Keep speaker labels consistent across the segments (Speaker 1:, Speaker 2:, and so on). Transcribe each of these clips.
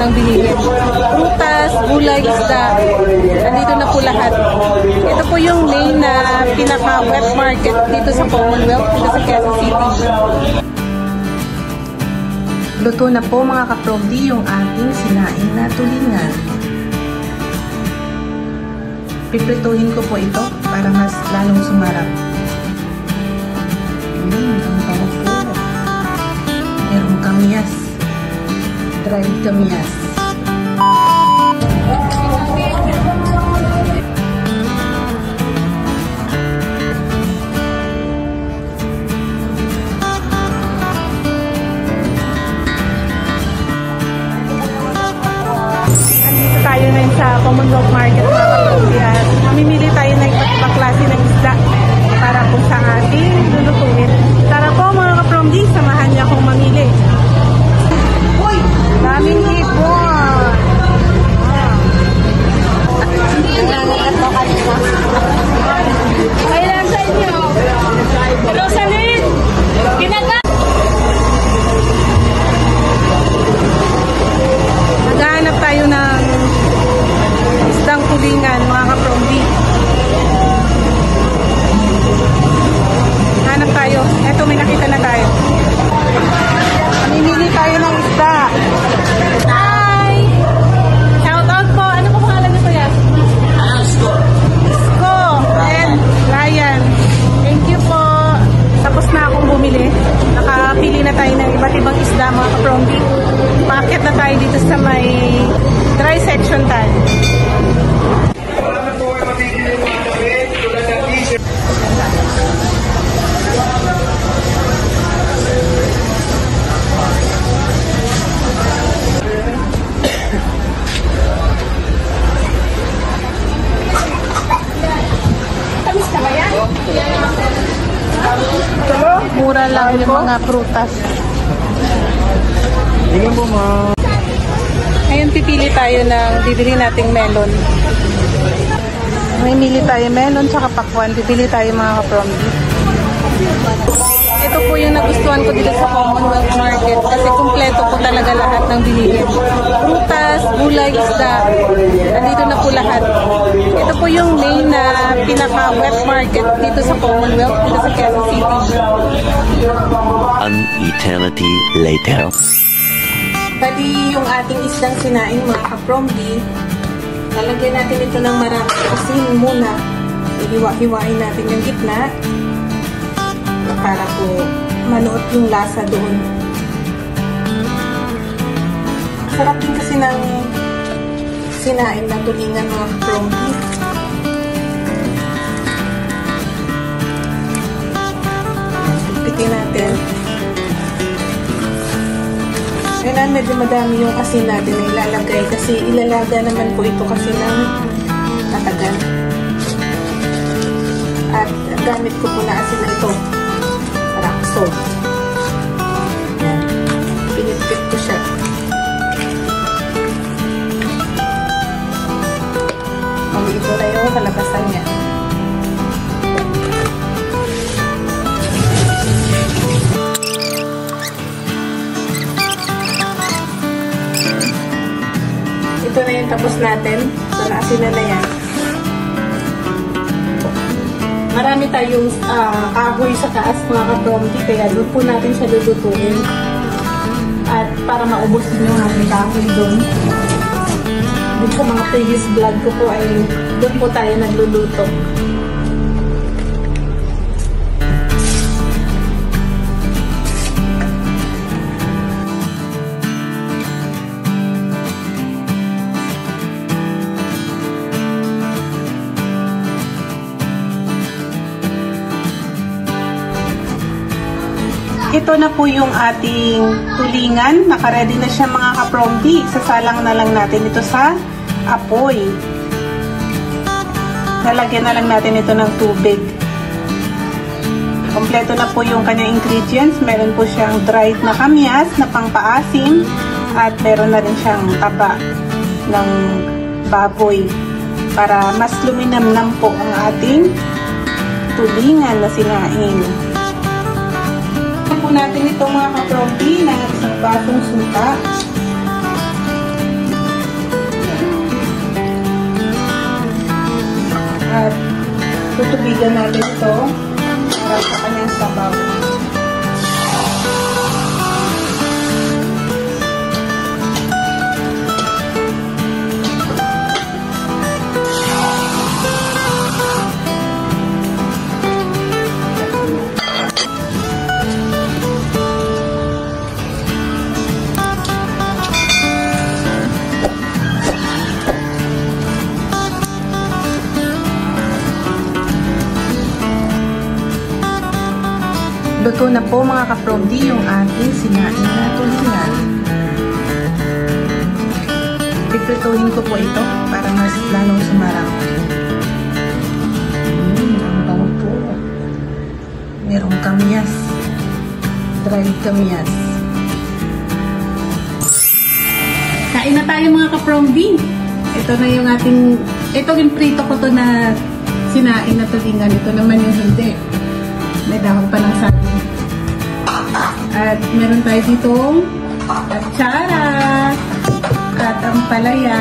Speaker 1: ng bilihin. Prutas, gulay, isda, nandito na po lahat. Ito po yung main na pinaka-wet market dito sa Commonwealth, dito sa Quezon City. Luto na po mga kaprobdi yung ating sinaing na tulingan. Piprituhin ko po ito para mas lalong sumarap. Ang bango po. Merong kamyas. Dried kamyas. Andito tayo na sa Commonwealth Market mga kaprobdi at mamimili tayo ng iba't ibang klase ng isda para po sa ating lulutuin. Tara po mga kaprobdi, samahan niya akong mamili. Uy! Daming ibon! Kailan sa inyo? Rosalyn! Ginagawa! Naghahanap tayo ng isdang tulingan mga kaprobdi. Hanap tayo. Eto, may nakita na tayo. Mamimili tayo ng isda. Hi! Shout out po. Ano po pangalan nito yan? Isko. Isko and Ryan. Thank you po. Tapos na akong bumili. Nakapili na tayo ng iba't ibang isda mga kaprobdi. Paakyat na tayo dito sa may dry section tayo. Mura lang yung mga prutas. Ngayon pipili tayo ng bibili nating melon. May mili tayo melon tsaka pakwan. Pipili tayo mga kaprobdi. Ito po yung nagustuhan ko dito sa Commonwealth Market kasi kumpleto po talaga lahat ng bilihin. Prutas, gulay, isda, nandito na po lahat. Ito po yung main na pinaka-wet market dito sa Commonwealth, dito sa Quezon City.
Speaker 2: An eternity later.
Speaker 1: Bali yung ating isdang sinaing mga kaprobdi, lalagyan natin ito ng maraming asin muna. Hiwa-hiwain natin yung gitna para po manuot yung lasa doon. Sarap din kasi ng sinaing na tulingan mga kaprobdi. Pitin natin. Kailan medyo madami yung asin natin na ilalagay kasi ilalaga naman po ito kasi ng tatagal. At gamit ko po na asin na ito. Rock salt. Pinipit ko siya. Ito na yung kalabasan niya. Ito na yung tapos natin. So, naasinan na yan. Marami tayong kahoy sa taas mga kaprobdi, kaya doon po natin siya lulutuin. At para maubos din yung ating kahoy doon. Doon sa mga previous vlog ko po ay doon po tayo nagluluto. Ito na po yung ating tulingan. Naka-ready na siya mga kaprobdi. Sasalang na lang natin ito sa apoy. Lalagyan na lang natin ito ng tubig. Kompleto na po yung kanyang ingredients. Meron po siyang dried na kamyas na pangpaasim at meron na rin siyang taba ng baboy para mas luminamnam po ang ating tulingan na sinaing. Po natin ito mga kaprobdi na isang basong suka. tutigan natin ito para sa kanyang sabaw. Luto na po mga kapromdi yung ating sinaing na tulingan. Piprituhin ko po ito para mas lalong sumarap. Ang bango po. Merong kamyas. Dried kamyas. Kain na tayo mga kapromdi. Ito na yung ating, ito yung prito ko to na sinaing na tulingan. Ito naman yung hindi. May dahon pa ng saging. At meron tayo ditong atsara at ampalaya.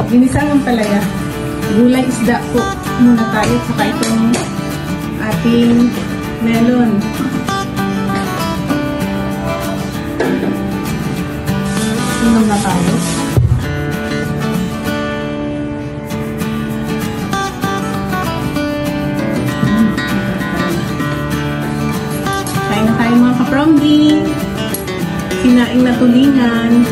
Speaker 1: Ginisang ampalaya. Gulay isda po muna tayo. Saka itong ating melon. Inom na tayo. Mga kapromdi, sinaing na tulingan.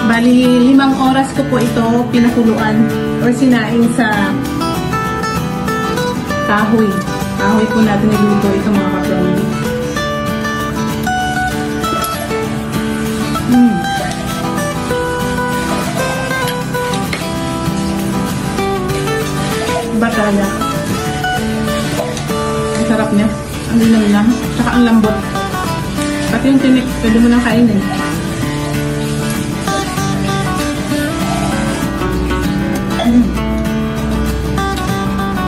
Speaker 1: Bali, 5 oras ko po ito pinakuluan or sinaing sa kahoy. Kahoy po natin niluto ito mga kapromdi. Batala. Sarap niya. Ang linaw lang. Tsaka ang lambot. Pati yung tinik, pwede mo nang kainin.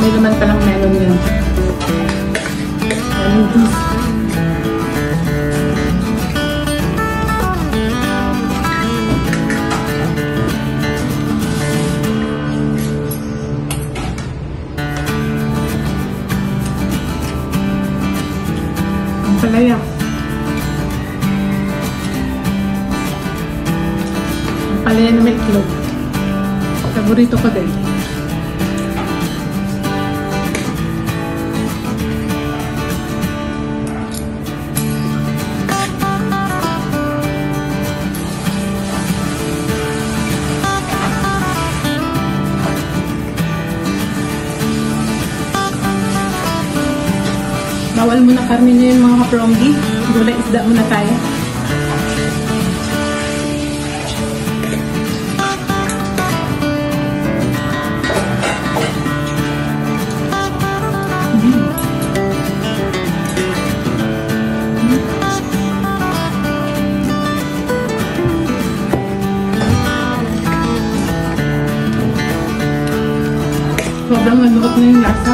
Speaker 1: May laman palang melon yun. Melon juice. Palaya. Ang palaya na may itlog. Paborito ko din. Bawal muna karne nyo yung mga kapromdi. Gulay isda muna tayo. Sobrang nalukot na yung lasa.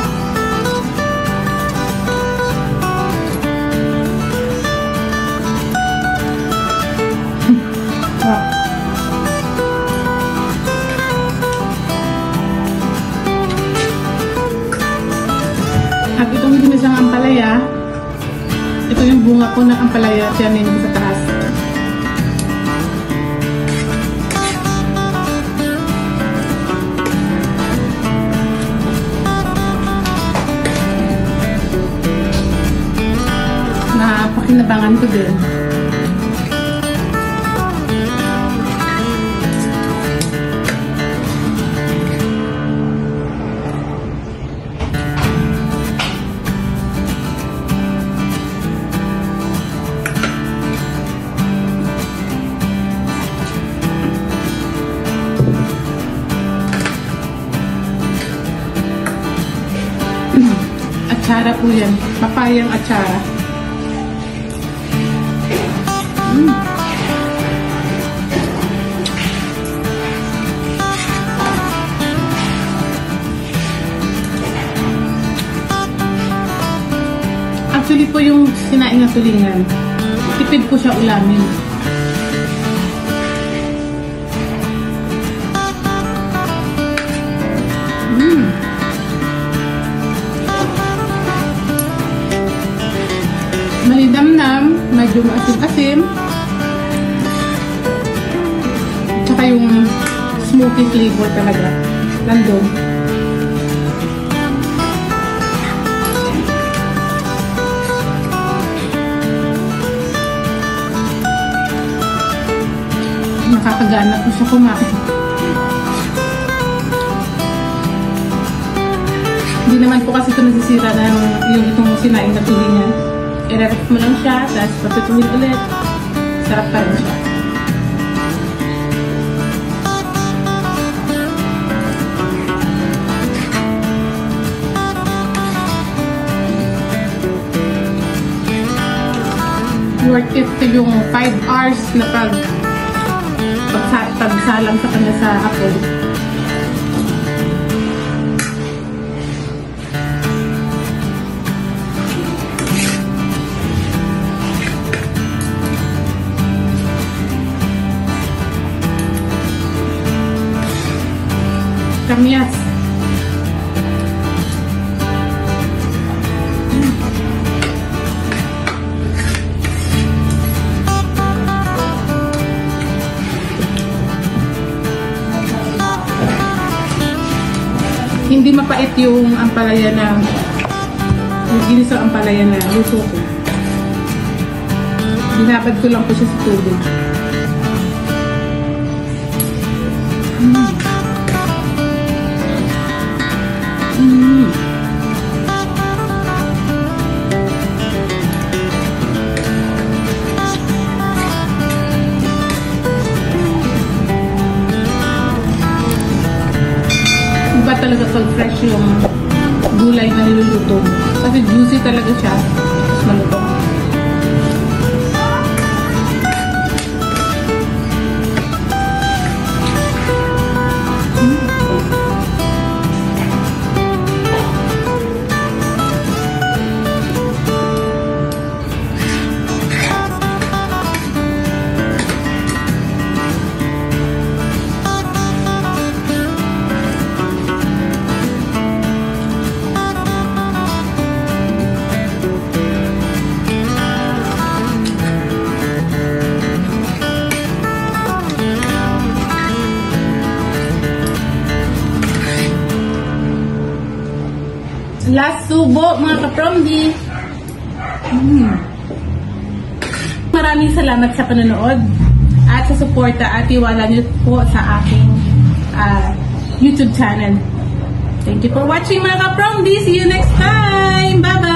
Speaker 1: At itong ginisang ampalaya, ito yung bunga po ng ampalaya, tiyanin sa taas. Napakinabangan ko din. Atsara po yan. Papayang atsara. Actually po yung sinaing na tulingan, tipid po siya ulamin. medyo maasim-asim. Tsaka yung smoky flavor talaga nandun. Nakakagana po siya kumain. Hindi naman po kasi ito nasisira ng yung itong sinaing na tulingan. I-ref mo lang siya, tapos papituhin ulit. Sarap pa rin siya. Worth it to yung 5 hours na pagsalang sa kanya sa Apple. Kamyas. Hindi mapait yung ampalaya na yung ginisang ampalaya na luto ko. Binabad ko lang po siya sa tubig. Iba talaga pag fresh yung gulay na niluluto mo. Kasi juicy talaga siya. Tapos maluto. Last subo, mga ka-promdi. Maraming salamat sa panonood at sa suporta at tiwala niyo po sa aking YouTube channel. Thank you for watching, mga ka-promdi. See you next time. Bye-bye!